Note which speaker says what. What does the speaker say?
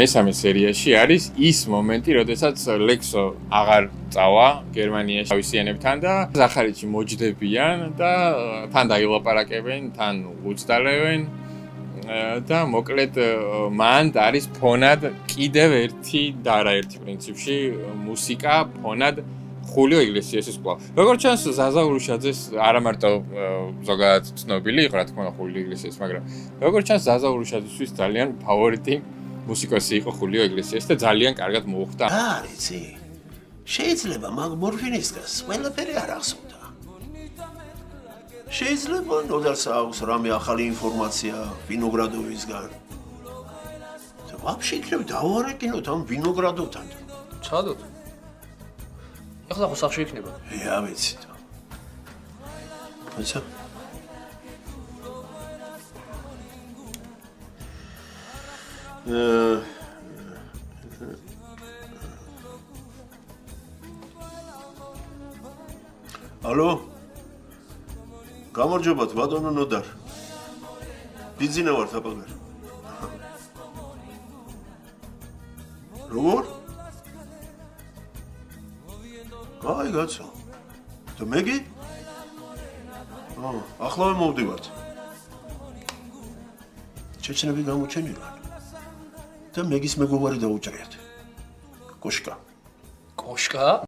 Speaker 1: მესამე სერიაში არის ის მომენტი, როდესაც ლექსო აღარ წავა გერმანიაში თავისიანებთან და ზახარიჩი მოჯდებიან და თან დაილაპარაკებენ, თან უცდალევენ და მოკლედ მან არის ფონად კიდევ ერთი და არაერთი პრინციპში მუსიკა ფონად ხულიო იგლესიასის კვლავ. როგორც ჩანს, ზაზა ურუშაძეს არა მარტო ზოგადად ცნობილი იყო, რა თქმა უნდა, ხულიო იგლესიას, მაგრამ როგორც ჩანს, ზაზა ურუშაძისთვის ძალიან ფავორიტი მუსიკოსი იყო ხულიო იგლესიას და ძალიან კარგად მოუხდა.
Speaker 2: იცი. შეიძლება მაგ მორფინისგას ყველაფერი არ ახსოვდა. შეიძლება ნოდარს აქვს რამე ახალი ინფორმაცია ვინოგრადოვისგან. და ვაფშე იქნებ დავარეკინოთ ამ ვინოგრადოვთან.
Speaker 3: ჩადოთ. ეხლა ხო სახში იქნება.
Speaker 2: ვიცი და. აცა Алло. გამარჯობათ, ბატონო ნოდარ. ბიზინა ვარ თაპაგარ. როგორ? აი გაცა. და მეგი? ახლა მოვდივართ. ჩეჩნები გამოჩენილან. და მეგის მეგობარი დაუჭრიათ. კოშკა.
Speaker 3: კოშკა?